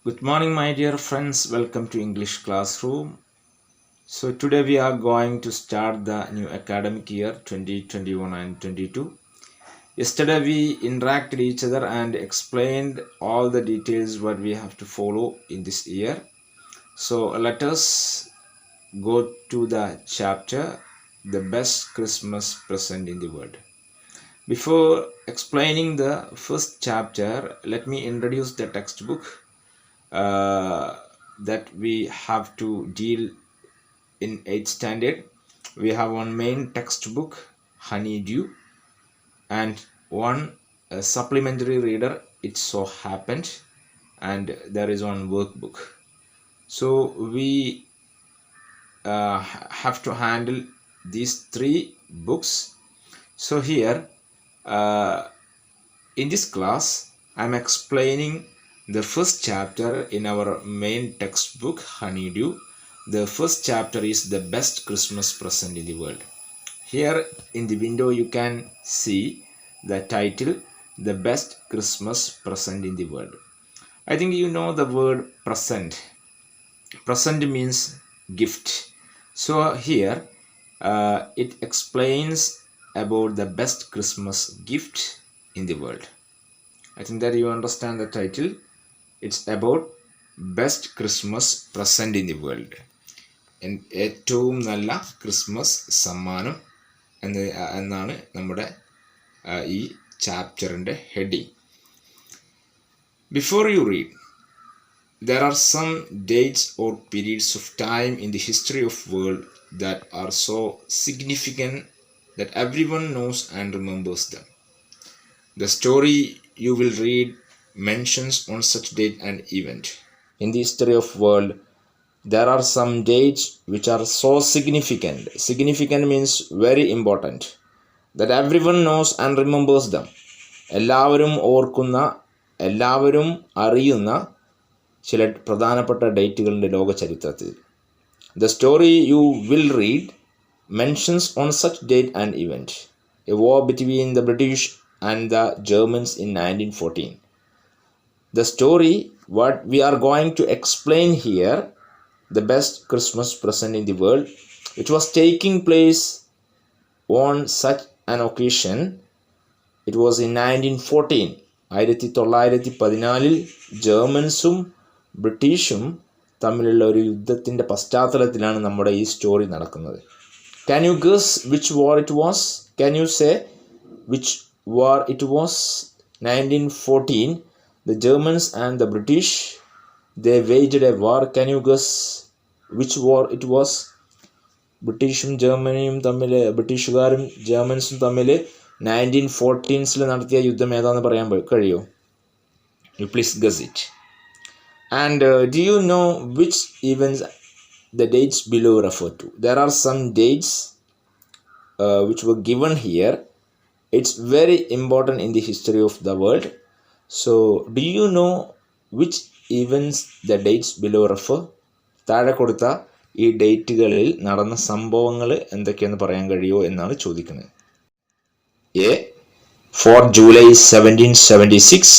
Good morning, my dear friends. Welcome to English Classroom. So, today we are going to start the new academic year 2021 and 22. Yesterday, we interacted each other and explained all the details what we have to follow in this year. So, let us go to the chapter The Best Christmas Present in the World. Before explaining the first chapter, let me introduce the textbook that we have to deal in 8th standard. We have one main textbook, Honeydew, and one supplementary reader, It So Happened, and there is one workbook. So we have to handle these three books. So here in this class, I am explaining the first chapter in our main textbook, Honeydew. The first chapter is the best Christmas present in the world. Here in the window, you can see the title, The Best Christmas Present in the World. I think you know the word present. Present means gift. So here it explains about the best Christmas gift in the world. I think that you understand the title. It's about best Christmas present in the world. ഏറ്റവും നല്ല Christmas സമ്മാനം എന്നാണ് നമ്മുടെ ഈ ചാപ്റ്ററിൻ്റെ heading. Before you read, there are some dates or periods of time in the history of world that are so significant that everyone knows and remembers them. The story you will read mentions on such date and event. In the history of world, there are some dates which are so significant. Significant means very important. That everyone knows and remembers them. എല്ലാവരും ഓർക്കുന്ന, എല്ലാവരും അറിയുന്ന ചില പ്രധാനപ്പെട്ട ഡേറ്റുകളുടെ ലോക ചരിത്രത്തിൽ. The story you will read mentions on such date and event. A war between the British and the Germans in 1914. The story what we are going to explain here, the best Christmas present in the world, it was taking place on such an occasion. It was in 1914. 1914 ജർമ്മൻസും ബ്രിട്ടീഷും തമ്മിലുള്ള ഒരു യുദ്ധത്തിൻ്റെ പശ്ചാത്തലത്തിലാണ് നമ്മുടെ ഈ story നടക്കുന്നത്. Can you guess which war it was? Can you say which war it was? 1914, the Germans and the British, they waged a war. Can you guess which war it was? ബ്രിട്ടീഷും ജർമ്മനിയും തമ്മിൽ, ബ്രിട്ടീഷുകാരും ജർമ്മൻസും തമ്മിൽ 1914 നടത്തിയ യുദ്ധം ഏതാണെന്ന് പറയാൻ കഴിയുമോ? You please guess it. And do you know which events the dates below refer to? There are some dates which were given here. It's very important in the history of the world. So, do you know which events the dates below refer? താഴെ കൊടുത്ത ഈ ഡേറ്റുകളിൽ നടന്ന സംഭവങ്ങൾ എന്തൊക്കെയെന്ന് പറയാൻ കഴിയുമോ എന്നാണ് ചോദിക്കുന്നത്. A. 4 July 1776.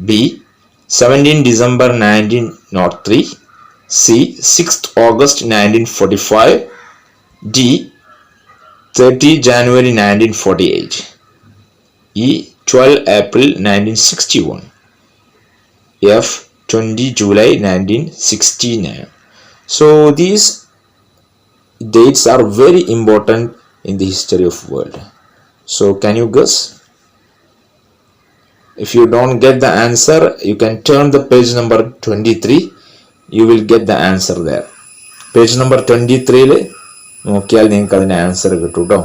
B. 17 December 1903. C. 6th August 1945. D. 30 January 1948. E. 12 April 1961. F. 20 July 1969. So these dates are very important in the history of world. So can you guess? If you don't get the answer, you can turn the page number 23. You will get the answer there. Page number 23 നോക്കിയാൽ നിങ്ങൾക്ക് അതിൻ്റെ answer കിട്ടും കേട്ടോ.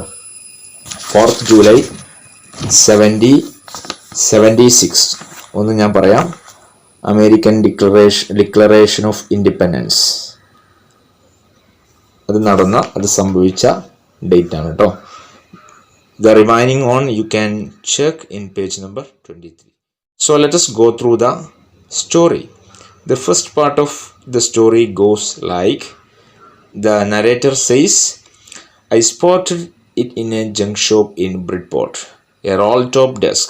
4th July 1776. ഒന്ന് ഞാൻ പറയാം. American declaration of independence അത് സംഭവിച്ച ഡേറ്റ് ആണ് കേട്ടോ. The remaining on you can check in page number 23. So let us go through the story. The first part of the story goes like, the narrator says, I spotted it in a junk shop in Bridport, a roll-top desk.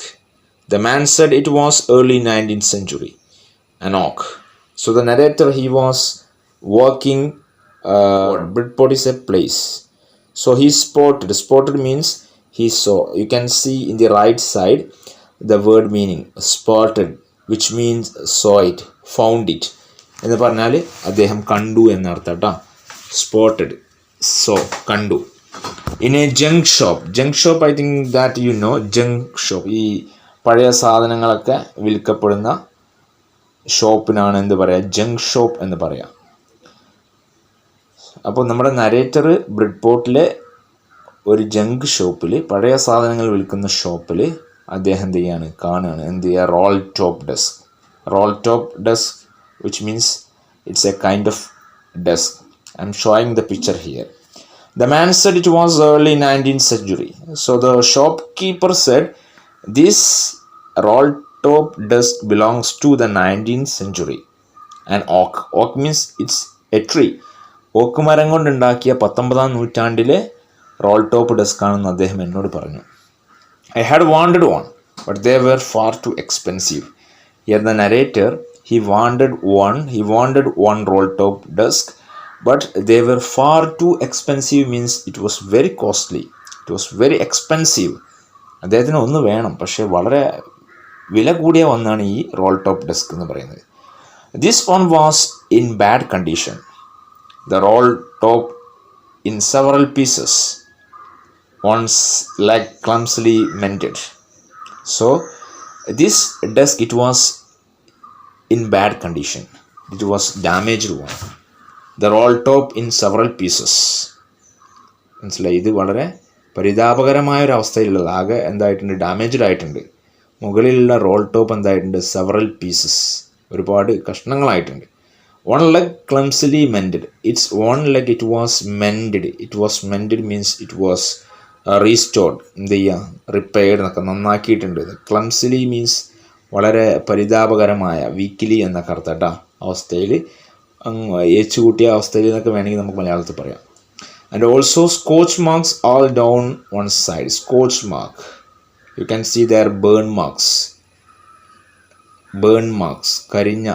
The man said it was early 19th century. an oak. So the narrator, he was working. Bridport is a place. So he spotted. Spotted means he saw. You can see in the right side the word meaning spotted, which means saw it, found it. എന്ന് പറഞ്ഞാൽ അദ്ദേഹം കണ്ടു എന്നർത്ഥം കേട്ടോ. Spotted, so കണ്ടു. In A junk shop. Junk shop, I think that you know. Junk shop, ഈ പഴയ സാധനങ്ങളൊക്കെ വിൽക്കപ്പെടുന്ന ഷോപ്പിനാണ് എന്ത് പറയുക, ജങ്ക് ഷോപ്പ് എന്ന് പറയാം. അപ്പോൾ നമ്മുടെ നരേറ്റർ ബ്രിഡ്പോർട്ടിലെ ഒരു ജങ്ക് ഷോപ്പിൽ, പഴയ സാധനങ്ങൾ വിൽക്കുന്ന ഷോപ്പിൽ അദ്ദേഹം എന്ത് ചെയ്യാണ്, കാണുകയാണ്. എന്ത് ചെയ്യുക, roll top desk. Roll top desk, which means it's a kind of desk. I'm showing the picture here. The man said it was early 19th century. So the shopkeeper said this roll top desk belongs to the 19th century. An oak. Oak means it's a tree. ഓക്ക് മരം കൊണ്ടുണ്ടാക്കിയ 19ാം നൂറ്റാണ്ടിലെ role top desk ആണെന്ന് അദ്ദേഹം എന്നോട് പറഞ്ഞു. I had wanted one, but they were far too expensive. Here the narrator, he wanted one roll top desk, but they were far too expensive means it was very costly. It was very expensive. അദ്ദേഹത്തിന് ഒന്ന് വേണം, പക്ഷേ വളരെ വില കൂടിയ ഒന്നാണ് ഈ role top desk എന്ന് പറയുന്നത്. This one was in bad condition. The roll top in several pieces. One's leg clumsily mended. So this desk, it was in bad condition. It was damaged one. The roll top in several pieces. മനസ്സിലായി, ഇത് വളരെ പരിതാപകരമായ ഒരു അവസ്ഥയിലുള്ളത്. ആകെ എന്തായിട്ടുണ്ട്, damaged ആയിട്ടുണ്ട്. മുകളിലുള്ള role top എന്തായിട്ടുണ്ട്, several pieces, ഒരുപാട് കഷ്ണങ്ങളായിട്ടുണ്ട്. One leg clumsily mended. It's one leg, it was mended. It was mended means it was restored. എന്ത് ചെയ്യുക, റിപ്പയർഡ് എന്നൊക്കെ, നന്നാക്കിയിട്ടുണ്ട്. ക്ലംസിലി മീൻസ് വളരെ പരിതാപകരമായ, വീക്കിലി എന്നൊക്കെ അർത്ഥം കേട്ടോ. അവസ്ഥയിൽ ഏച്ചു കൂട്ടിയ അവസ്ഥയിൽ എന്നൊക്കെ വേണമെങ്കിൽ നമുക്ക് മലയാളത്തിൽ പറയാം. And also scotch marks all down one side. Scorch mark. You can see there burn marks. Burn marks. കരിഞ്ഞ,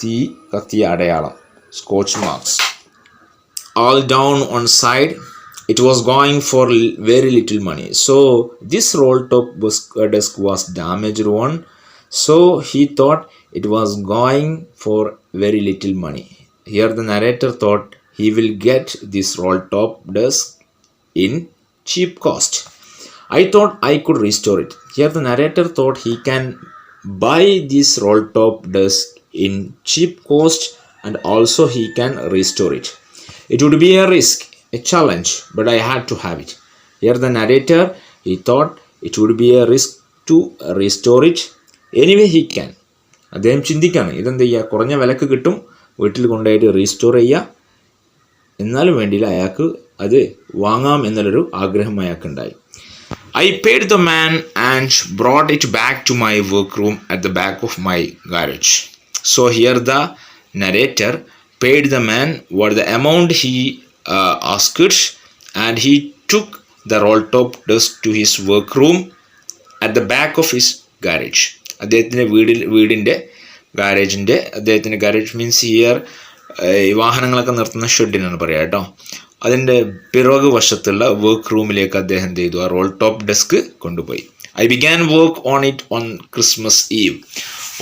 തീ കത്തിയ അടയാളം. Scorch marks. All down one side. It was going for very little money. So this roll top desk was damaged one. So he thought it was going for very little money. Here the narrator thought he will get this roll top desk in cheap cost. I thought I could restore it. Here the narrator thought he can buy this roll top desk in cheap cost, and also he can restore it. It would be a risk, a challenge, but I had to have it. Here the narrator, he thought it would be a risk to restore it. Anyway he can. അദ്ദേഹം ചിന്തിക്കാണ്, ഇതെന്ത് ചെയ്യുക, കുറഞ്ഞ വിലക്ക് കിട്ടും, വീട്ടിൽ കൊണ്ടുപോയിട്ട് restore ചെയ്യുക, എന്നാലും വേണ്ടിയില്ല, അയാൾക്ക് അത് വാങ്ങാം എന്നുള്ളൊരു ആഗ്രഹം അയാൾക്കുണ്ടായി. I paid the man and brought it back to my workroom at the back of my garage. So here the narrator paid the man what the amount he asked, and he took the roll top desk to his workroom at the back of his garage. അദ്ദേഹത്തിൻ്റെ വീടിൻ്റെ ഗാരേജിൻ്റെ, അദ്ദേഹത്തിൻ്റെ garage means here വാഹനങ്ങളൊക്കെ നിർത്തുന്ന ഷെഡിനാണ് പറയുക കേട്ടോ. അതിൻ്റെ പിറകു വശത്തുള്ള work റൂമിലേക്ക് അദ്ദേഹം എന്ത് ചെയ്തു, ആ റോൾ ടോപ്പ് ഡെസ്ക് കൊണ്ടുപോയി. I began work on it on Christmas Eve.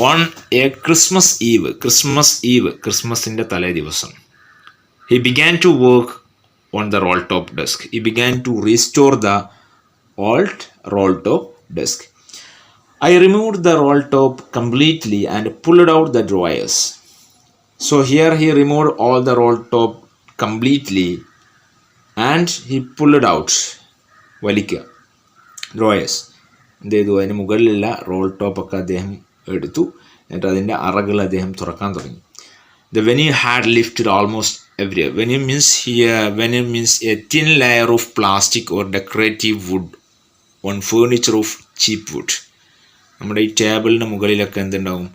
On a Christmas Eve, ക്രിസ്മസിൻ്റെ തലേ ദിവസം. He began to work on the roll top desk. He began to restore the old roll top desk. I removed the roll top completely and pulled out the drawers. So here he removed all the roll top completely and he pulled out, വലിക്കുക, drawers. എന്ത് ചെയ്തു, അതിന് മുകളിലുള്ള role ടോപ്പൊക്കെ അദ്ദേഹം എടുത്തു, എന്നിട്ട് അതിൻ്റെ അറകൾ അദ്ദേഹം തുറക്കാൻ തുടങ്ങി. The veneer had lifted almost everywhere. Veneer means a thin layer of plastic or decorative wood on furniture of cheap wood. നമ്മുടെ ഈ ടേബിളിൻ്റെ മുകളിലൊക്കെ എന്തുണ്ടാവും,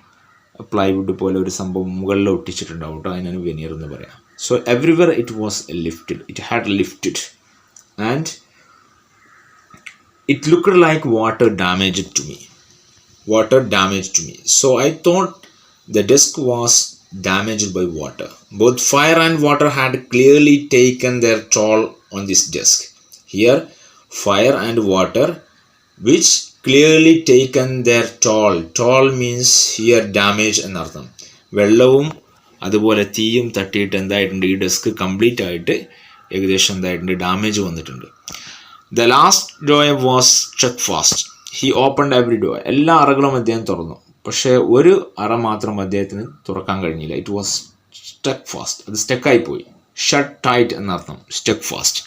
പ്ലൈവുഡ് പോലെ ഒരു സംഭവം മുകളിൽ ഒട്ടിച്ചിട്ടുണ്ടാവും കേട്ടോ, അതിനാണ് വെനിയർ എന്ന് പറയാം. So everywhere it was lifted, it had lifted and it looked like water damaged to me. So I thought The desk was damaged by water. Both fire and water had clearly taken their toll on this desk. Here, fire and water which clearly taken their toll. Toll means here damage എന്നർത്ഥം. വെള്ളവും അതുപോലെ തീയും തട്ടിയിട്ട് എന്തായിട്ടുണ്ട്, ഈ desk complete ആയിട്ട് ഏകദേശം എന്തായിട്ടുണ്ട്, damage വന്നിട്ടുണ്ട്. The last door was സ്ട്രക്ക് fast. He opened every door. എല്ലാ അറകളും അദ്ദേഹം തുറന്നു. പക്ഷേ ഒരു അറ മാത്രം അദ്ദേഹത്തിന് തുറക്കാൻ കഴിഞ്ഞില്ല. It was stuck fast. അത് സ്റ്റക്കായി പോയി. ഷട്ട് ടൈറ്റ് എന്നർത്ഥം. Stuck fast.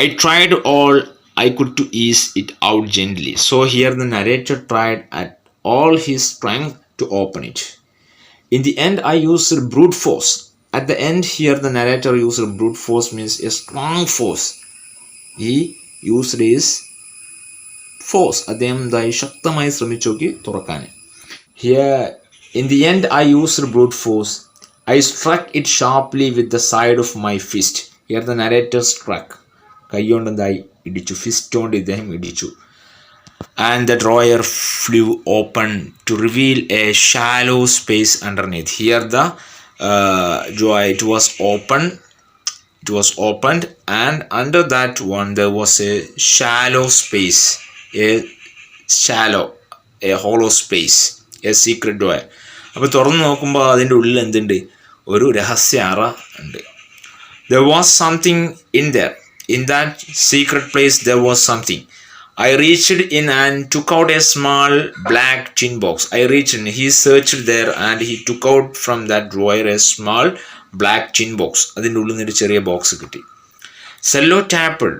I tried all I could to ease it out gently. So here the narrator tried at all his strength to open it. In the end, I used brute force. At the end here, the narrator used brute force means a strong force. He used his force. അദ്ദേഹം ശക്തമായി ശ്രമിച്ചു നോക്കി തുറക്കാൻ. Here, in the end, I used brute force. I struck it sharply with the side of my fist. Here the narrator struck. കൈകൊണ്ട് എന്തായി ഇടിച്ചു, fist കൊണ്ട് ഇദ്ദേഹം ഇടിച്ചു. And the drawer flew open to reveal a shallow space underneath. Here the drawer it was opened and under that one there was a shallow space, a hollow space, a secret drawer. അപ്പോൾ തുറന്നു നോക്കുമ്പോൾ അതിൻ്റെ ഉള്ളിൽ എന്തുണ്ട്, ഒരു രഹസ്യ അറ ഉണ്ട്. There was something in there. In that secret place there was something. I reached in and took out a small black tin box. I reached in, he searched there and he took out from that drawer a small black tin box. അതിൻ്റെ ഉള്ളിൽ നിന്ന് ഒരു ചെറിയ box കിട്ടി. Cello tapped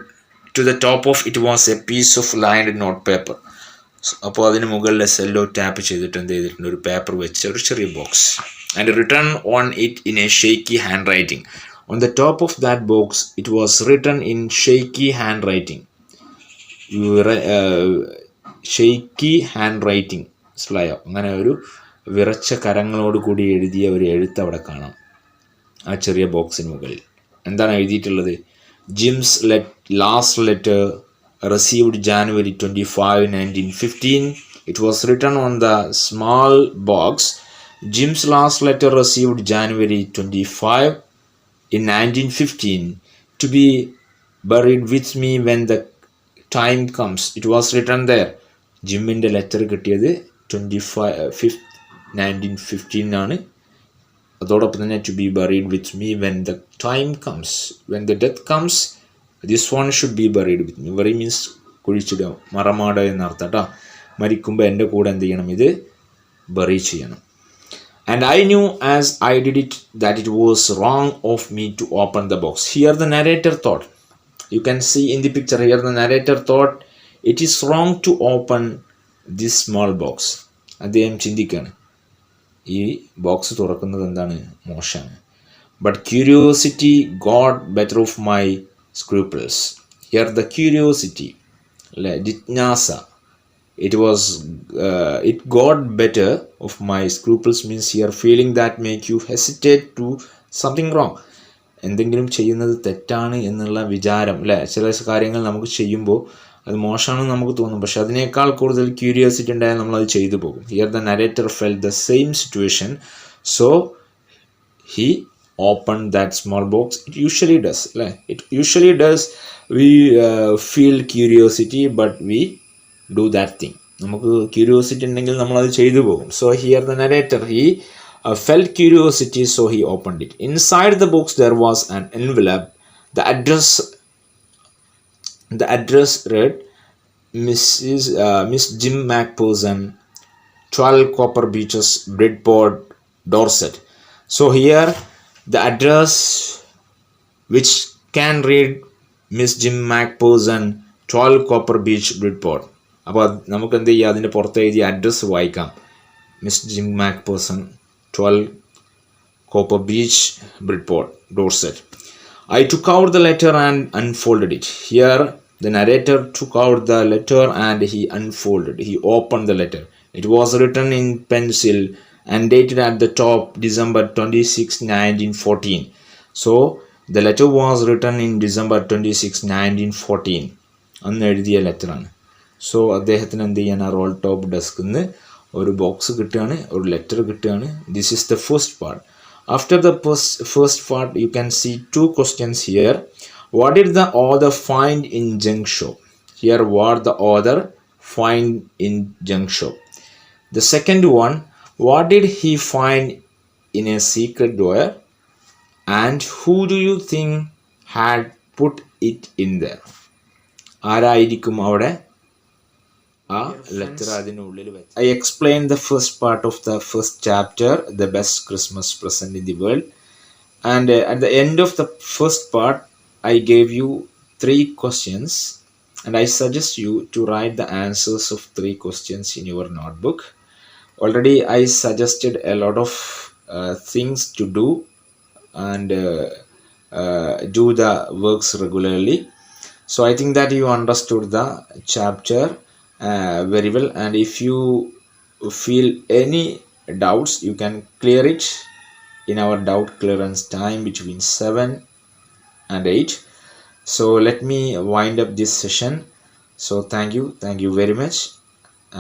to the top of it was a piece of lined note paper. അപ്പോൾ അതിന് മുകളിൽ Cello tap ചെയ്തിട്ട് എന്ത് ചെയ്തിട്ടുണ്ട്, ഒരു പേപ്പർ വെച്ച ഒരു ചെറിയ box. And written on it in a shaky handwriting. On the top of that box, it was written in shaky handwriting. ഷെയ്ക്കി hand writing മനസ്സിലായോ? അങ്ങനെ ഒരു വിറച്ച കരങ്ങളോട് കൂടി എഴുതിയ ഒരു എഴുത്ത് അവിടെ കാണാം ആ ചെറിയ ബോക്സിന് മുകളിൽ. എന്താണ് എഴുതിയിട്ടുള്ളത്? Jims last letter received January 25, 1915. It was written on the small box. Jim's last letter received January 25 in 1915 to be buried with me when the time comes. It was written there. ജിമ്മിൻ്റെ ലെറ്റർ കിട്ടിയത് 25/5/1915 ആണ്. അതോടൊപ്പം തന്നെ to be buried with me when the time comes. When the death comes, this one should be buried with me. Bury means കുഴിച്ചിടുക, മറമാട എന്നർത്ഥം കേട്ടോ. മരിക്കുമ്പോൾ എൻ്റെ കൂടെ എന്ത് ചെയ്യണം, ഇത് ബറി ചെയ്യണം. And I knew as I did it that it was wrong of me to open the box. Here the narrator thought, you can see in the picture here, the narrator thought it is wrong to open this small box. അദ്ദേഹം ചിന്തിക്കുകയാണ്, ഈ box തുറക്കുന്നത് എന്താണ്, മോശമാണ്. But curiosity got better of my scruples. Here the curiosity, ജിജ്ഞാസ, it got better of my scruples means here feeling that make you hesitate to something wrong. എന്തെങ്കിലും ചെയ്യുന്നത് തെറ്റാണ് എന്നുള്ള വിചാരം, അല്ലേ? ചില കാര്യങ്ങൾ നമുക്ക് ചെയ്യുമ്പോൾ അത് മോശമാണെന്ന് നമുക്ക് തോന്നും, പക്ഷെ അതിനേക്കാൾ കൂടുതൽ ക്യൂരിയോസിറ്റി ഉണ്ടായാൽ നമ്മളത് ചെയ്തു പോകും. Here the narrator felt the same situation, so he opened that small box. It usually does, അല്ലേ? It usually does. We feel curiosity but we do that thing. നമുക്ക് ക്യൂരിയോസിറ്റി ഉണ്ടെങ്കിൽ നമ്മളത് ചെയ്തു പോകും. So here the narrator, he felt curiosity, so he opened it. Inside the box there was an envelope. The address read Miss Jim McPherson, 12 Copper Beaches, Bridport, Dorset. So here the address which can read Miss Jim McPherson, 12 Copper Beach, Bridport. അപ്പോൾ നമുക്ക് എന്ത് ചെയ്യുക, അതിൻ്റെ പുറത്ത് എഴുതിയ address വായിക്കാം. Miss Jim McPherson, 12 Copper Beach, Bridport, Dorset. I took out the letter and unfolded it. Here the narrator took out the letter and he unfolded. He opened the letter. It was written in pencil and dated at the top December 26, 1914. So the letter was written in December 26, 1914. അന്ന് എഴുതിയ ലെറ്ററാണ്. So അദ്ദേഹത്തിന് എന്ത് ചെയ്യാൻ, role top ഡെസ്കിൽ നിന്ന് ഒരു box കിട്ടുകയാണ്, ഒരു ലെറ്റർ കിട്ടുകയാണ്. This is the first part. After the first part you can see 2 questions here. What did the author find in junk shop? Here what the author find in junk shop. The second one, what did he find in a secret drawer? And who do you think had put it in there? ആരായിരിക്കും അവിടെ ആ letter അതിനുള്ളിൽ വെച്ച്? I explained the first part of the first chapter, the best Christmas present in the world. And at the end of the first part, I gave you 3 questions. And I suggest you to write the answers of 3 questions in your notebook. Already I suggested a lot of things to do and do the works regularly. So I think that you understood the chapter very well, and if you feel any doubts you can clear it in our doubt clearance time between 7 and 8. So let me wind up this session. So thank you very much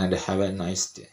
and have a nice day.